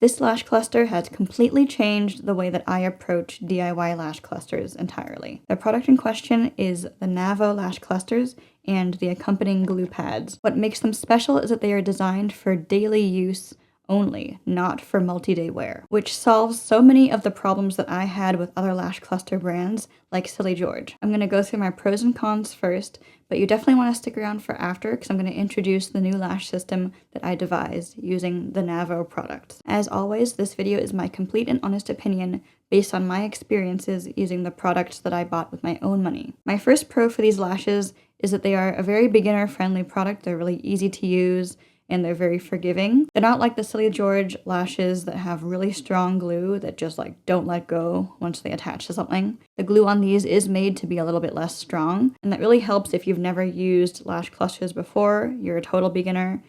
This lash cluster has completely changed the way that I approach DIY lash clusters entirely. The product in question is the Navo lash clusters and the accompanying glue pads. What makes them special is that they are designed for daily use only, not for multi-day wear, which solves so many of the problems that I had with other lash cluster brands like Silly George. I'm going to go through my pros and cons first, but you definitely want to stick around for after because I'm going to introduce the new lash system that I devised using the Navo products. As always, this video is my complete and honest opinion based on my experiences using the products that I bought with my own money. My first pro for these lashes is that they are a very beginner-friendly product. They're really easy to use and they're very forgiving. They're not like the Silly George lashes that have really strong glue that just like don't let go once they attach to something. The glue on these is made to be a little bit less strong, and that really helps if you've never used lash clusters before, you're a total beginner.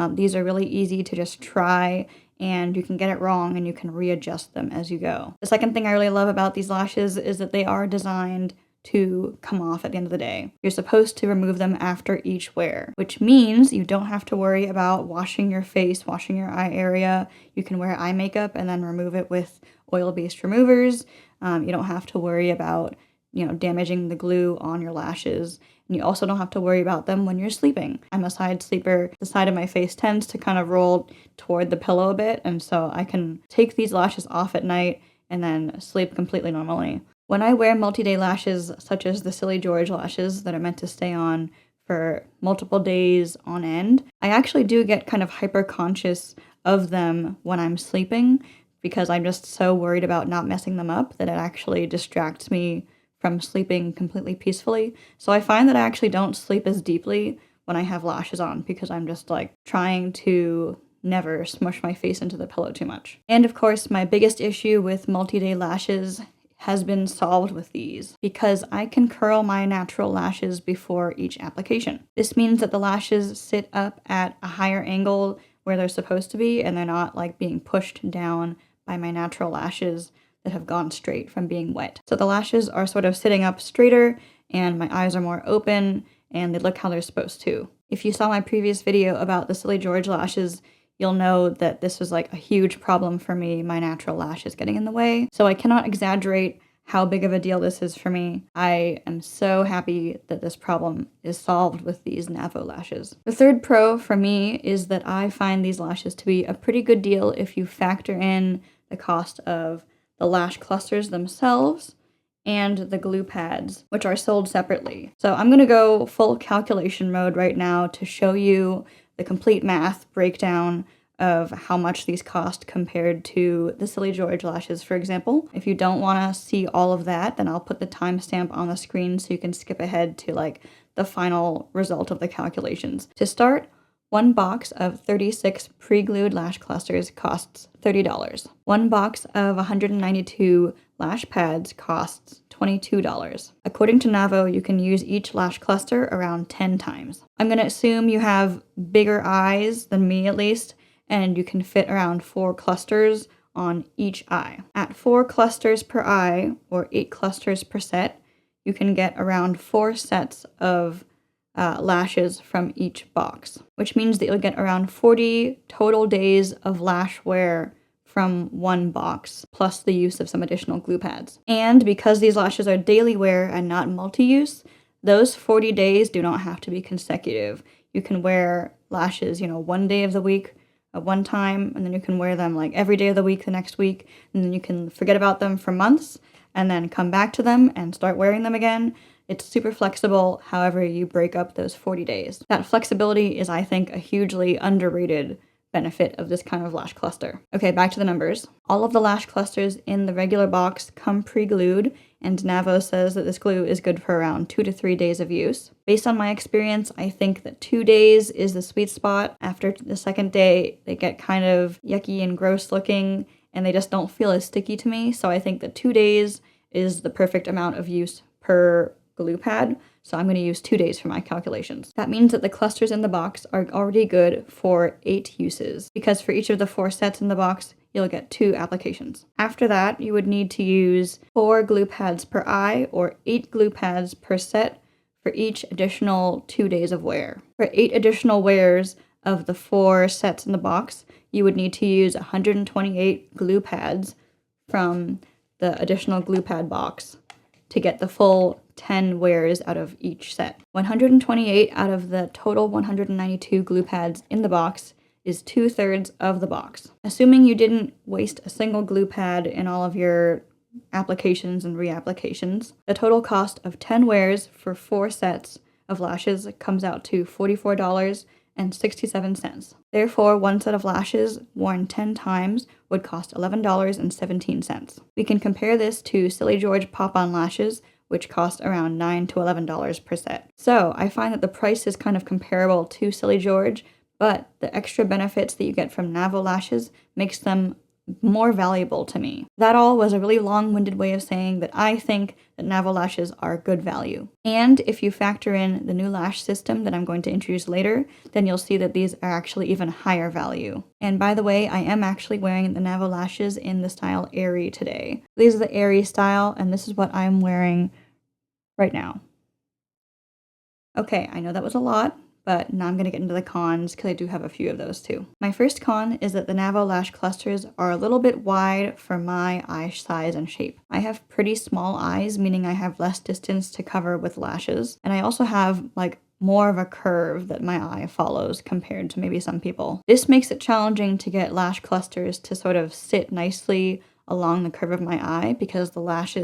These are really easy to just try, and you can get it wrong and you can readjust them as you go. The second thing I really love about these lashes is that they are designed to come off at the end of the day. You're supposed to remove them after each wear, which means you don't have to worry about washing your face, washing your eye area. You can wear eye makeup and then remove it with oil-based removers. You don't have to worry about, damaging the glue on your lashes. And you also don't have to worry about them when you're sleeping. I'm a side sleeper. The side of my face tends to kind of roll toward the pillow a bit, and so I can take these lashes off at night and then sleep completely normally. When I wear multi-day lashes, such as the Silly George lashes that are meant to stay on for multiple days on end, I actually do get kind of hyper-conscious of them when I'm sleeping because I'm just so worried about not messing them up that it actually distracts me from sleeping completely peacefully. So I find that I actually don't sleep as deeply when I have lashes on because I'm just like trying to never smush my face into the pillow too much. And of course, my biggest issue with multi-day lashes has been solved with these because I can curl my natural lashes before each application. This means that the lashes sit up at a higher angle where they're supposed to be and they're not like being pushed down by my natural lashes that have gone straight from being wet. So the lashes are sort of sitting up straighter and my eyes are more open and they look how they're supposed to. If you saw my previous video about the Silly George lashes, you'll know that this was like a huge problem for me, my natural lashes getting in the way. So I cannot exaggerate how big of a deal this is for me. I am so happy that this problem is solved with these Navo lashes. The third pro for me is that I find these lashes to be a pretty good deal if you factor in the cost of the lash clusters themselves and the glue pads, which are sold separately. So I'm gonna go full calculation mode right now to show you the complete math breakdown of how much these cost compared to the Silly George lashes, for example. If you don't want to see all of that, then I'll put the timestamp on the screen so you can skip ahead to like the final result of the calculations. To start, one box of 36 pre-glued lash clusters costs $30. One box of 192 lash pads costs $22. According to Navo, you can use each lash cluster around 10 times. I'm going to assume you have bigger eyes than me at least, and you can fit around 4 clusters on each eye. At 4 clusters per eye, or 8 clusters per set, you can get around 4 sets of lashes from each box, which means that you'll get around 40 total days of lash wear from one box, plus the use of some additional glue pads. And because these lashes are daily wear and not multi-use, those 40 days do not have to be consecutive. You can wear lashes, one day of the week at one time, and then you can wear them like every day of the week the next week, and then you can forget about them for months, and then come back to them and start wearing them again. It's super flexible, however you break up those 40 days. That flexibility is, I think, a hugely underrated benefit of this kind of lash cluster. Okay, back to the numbers. All of the lash clusters in the regular box come pre-glued, and Navo says that this glue is good for around 2 to 3 days of use. Based on my experience, I think that 2 days is the sweet spot. After the second day, they get kind of yucky and gross looking, and they just don't feel as sticky to me, so I think that 2 days is the perfect amount of use per glue pad, so I'm going to use 2 days for my calculations. That means that the clusters in the box are already good for 8 uses, because for each of the 4 sets in the box, you'll get 2 applications. After that, you would need to use 4 glue pads per eye, or 8 glue pads per set for each additional 2 days of wear. For 8 additional wears of the 4 sets in the box, you would need to use 128 glue pads from the additional glue pad box to get the full 10 wears out of each set. 128 out of the total 192 glue pads in the box is 2/3 of the box. Assuming you didn't waste a single glue pad in all of your applications and reapplications, the total cost of 10 wears for 4 sets of lashes comes out to $44.67. Therefore, one set of lashes worn 10 times would cost $11.17. We can compare this to Silly George pop-on lashes, which cost around $9 to $11 per set. So I find that the price is kind of comparable to Silly George, but the extra benefits that you get from Navo lashes makes them more valuable to me. That all was a really long-winded way of saying that I think that Navo lashes are good value. And if you factor in the new lash system that I'm going to introduce later, then you'll see that these are actually even higher value. And by the way, I am actually wearing the Navo lashes in the style Airy today. These are the Airy style, and this is what I'm wearing right now. Okay, I know that was a lot, but now I'm going to get into the cons because I do have a few of those too. My first con is that the Navo lash clusters are a little bit wide for my eye size and shape. I have pretty small eyes, meaning I have less distance to cover with lashes, and I also have more of a curve that my eye follows compared to maybe some people. This makes it challenging to get lash clusters to sort of sit nicely along the curve of my eye because the lash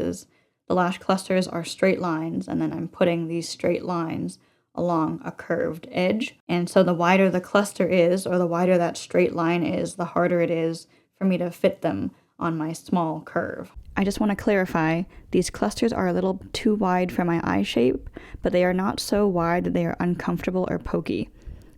clusters are straight lines, and then I'm putting these straight lines along a curved edge. And so the wider the cluster is, or the wider that straight line is, the harder it is for me to fit them on my small curve. I just want to clarify, these clusters are a little too wide for my eye shape, but they are not so wide that they are uncomfortable or pokey.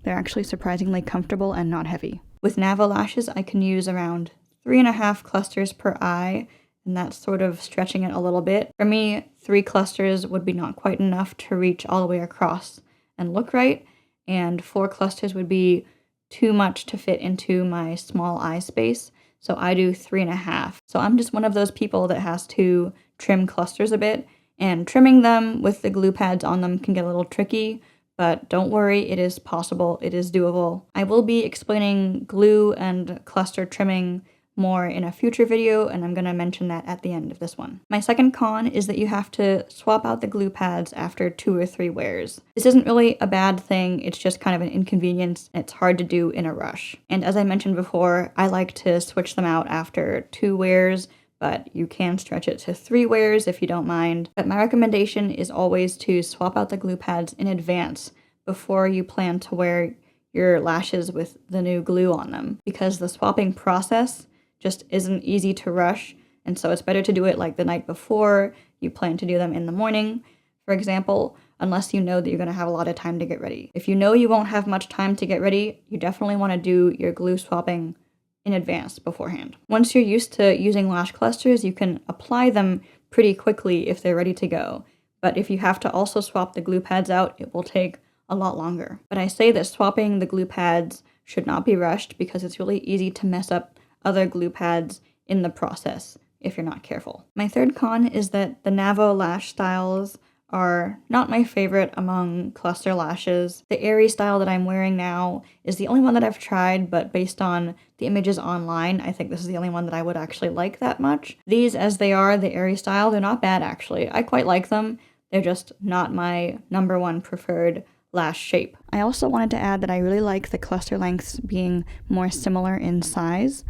They're actually surprisingly comfortable and not heavy. With Navo lashes, I can use around 3.5 clusters per eye, and that's sort of stretching it a little bit. For me, 3 clusters would be not quite enough to reach all the way across and look right, and 4 clusters would be too much to fit into my small eye space, so I do 3.5. So I'm just one of those people that has to trim clusters a bit, and trimming them with the glue pads on them can get a little tricky, but don't worry, it is possible, it is doable. I will be explaining glue and cluster trimming more in a future video, and I'm going to mention that at the end of this one. My second con is that you have to swap out the glue pads after 2 or 3 wears. This isn't really a bad thing, it's just kind of an inconvenience, and it's hard to do in a rush. And as I mentioned before, I like to switch them out after 2 wears, but you can stretch it to 3 wears if you don't mind. But my recommendation is always to swap out the glue pads in advance before you plan to wear your lashes with the new glue on them, because the swapping process just isn't easy to rush, and so it's better to do it like the night before you plan to do them in the morning, for example, unless you know that you're going to have a lot of time to get ready. If you know you won't have much time to get ready, you definitely want to do your glue swapping in advance beforehand. Once you're used to using lash clusters, you can apply them pretty quickly if they're ready to go, but if you have to also swap the glue pads out, it will take a lot longer. But I say that swapping the glue pads should not be rushed because it's really easy to mess up other glue pads in the process if you're not careful. My third con is that the Navo lash styles are not my favorite among cluster lashes. The Airy style that I'm wearing now is the only one that I've tried, but based on the images online, I think this is the only one that I would actually like that much. These, as they are, the Airy style, they're not bad actually. I quite like them. They're just not my #1 preferred lash shape. I also wanted to add that I really like the cluster lengths being more similar in size.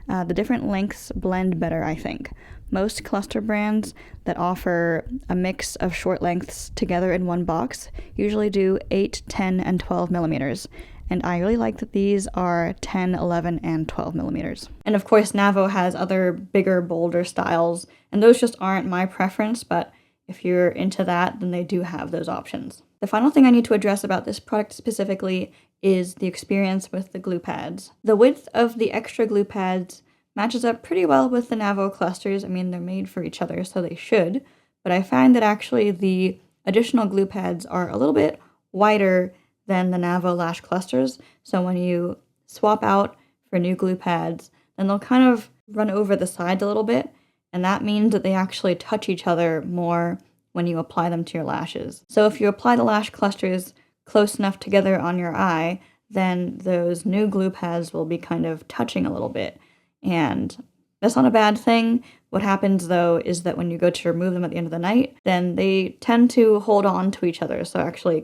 The different lengths blend better, I think. Most cluster brands that offer a mix of short lengths together in one box usually do 8, 10, and 12 millimeters, and I really like that these are 10, 11, and 12 millimeters. And of course, Navo has other bigger, bolder styles, and those just aren't my preference, but if you're into that, then they do have those options. The final thing I need to address about this product specifically is the experience with the glue pads. The width of the extra glue pads matches up pretty well with the Navo clusters. I mean, they're made for each other, so they should, but I find that actually the additional glue pads are a little bit wider than the Navo lash clusters, so when you swap out for new glue pads, then they'll kind of run over the sides a little bit, and that means that they actually touch each other more when you apply them to your lashes. So if you apply the lash clusters close enough together on your eye, then those new glue pads will be kind of touching a little bit. And that's not a bad thing. What happens though is that when you go to remove them at the end of the night, then they tend to hold on to each other. So actually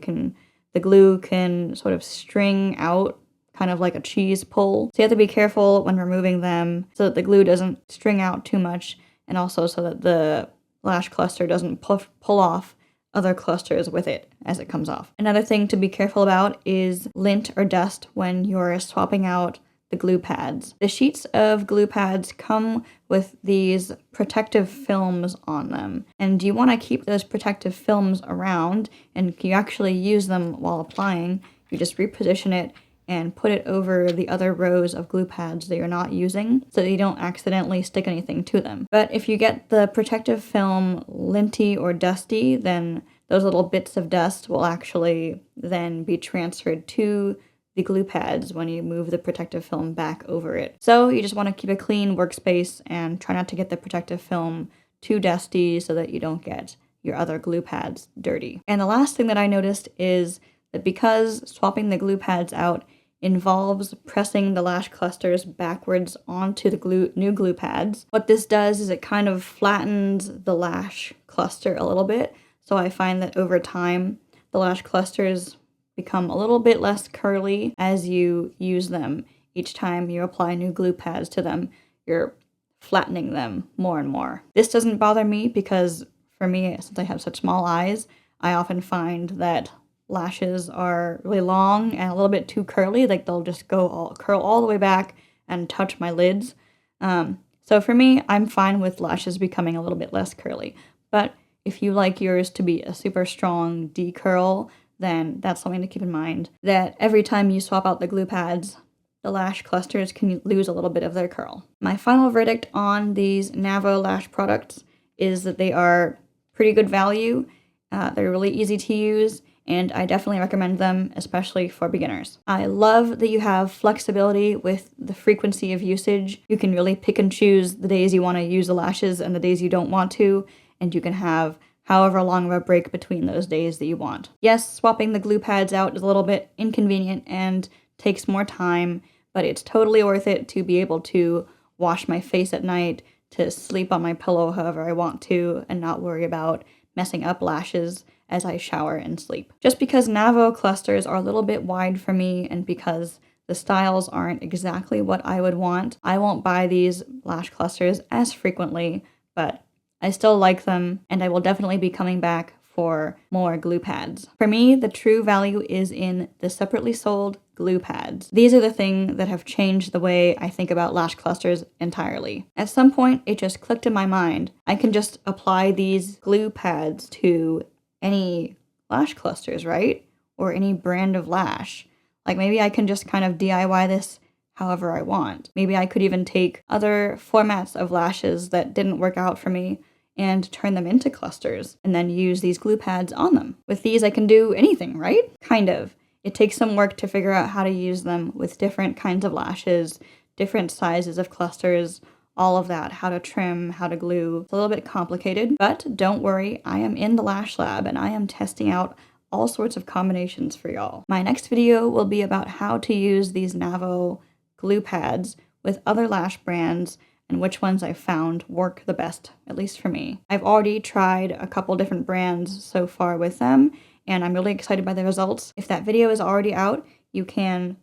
the glue can sort of string out kind of like a cheese pull. So you have to be careful when removing them so that the glue doesn't string out too much, and also so that the lash cluster doesn't pull off other clusters with it as it comes off. Another thing to be careful about is lint or dust when you're swapping out the glue pads. The sheets of glue pads come with these protective films on them, and you want to keep those protective films around, and you actually use them while applying. You just reposition it and put it over the other rows of glue pads that you're not using so that you don't accidentally stick anything to them. But if you get the protective film linty or dusty, then those little bits of dust will actually then be transferred to the glue pads when you move the protective film back over it. So you just want to keep a clean workspace and try not to get the protective film too dusty so that you don't get your other glue pads dirty. And the last thing that I noticed is that because swapping the glue pads out involves pressing the lash clusters backwards onto the new glue pads, what this does is it kind of flattens the lash cluster a little bit. So I find that over time, the lash clusters become a little bit less curly as you use them. Each time you apply new glue pads to them, you're flattening them more and more. This doesn't bother me because for me, since I have such small eyes, I often find that lashes are really long and a little bit too curly. Like they'll just curl all the way back and touch my lids. So for me, I'm fine with lashes becoming a little bit less curly. But if you like yours to be a super strong decurl, then that's something to keep in mind. That every time you swap out the glue pads, the lash clusters can lose a little bit of their curl. My final verdict on these Navo lash products is that they are pretty good value. They're really easy to use, and I definitely recommend them, especially for beginners. I love that you have flexibility with the frequency of usage. You can really pick and choose the days you want to use the lashes and the days you don't want to, and you can have however long of a break between those days that you want. Yes, swapping the glue pads out is a little bit inconvenient and takes more time, but it's totally worth it to be able to wash my face at night, to sleep on my pillow however I want to, and not worry about messing up lashes as I shower and sleep. Just because Navo clusters are a little bit wide for me, and because the styles aren't exactly what I would want, I won't buy these lash clusters as frequently, but I still like them, and I will definitely be coming back for more glue pads. For me, the true value is in the separately sold glue pads. These are the things that have changed the way I think about lash clusters entirely. At some point, it just clicked in my mind. I can just apply these glue pads to any lash clusters, right? Or any brand of lash. Like maybe I can just kind of DIY this however I want. Maybe I could even take other formats of lashes that didn't work out for me and turn them into clusters and then use these glue pads on them. With these, I can do anything, right? Kind of. It takes some work to figure out how to use them with different kinds of lashes, different sizes of clusters, all of that, how to trim, how to glue. It's a little bit complicated, but don't worry, I am in the lash lab and I am testing out all sorts of combinations for y'all. My next video will be about how to use these Navo glue pads with other lash brands and which ones I've found work the best, at least for me. I've already tried a couple different brands so far with them, and I'm really excited by the results. If that video is already out, you can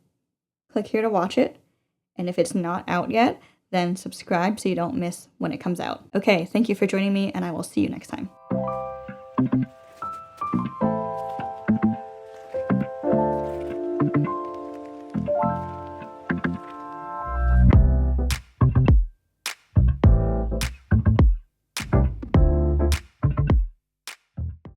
click here to watch it, and if it's not out yet, then subscribe so you don't miss when it comes out. Okay, thank you for joining me, and I will see you next time.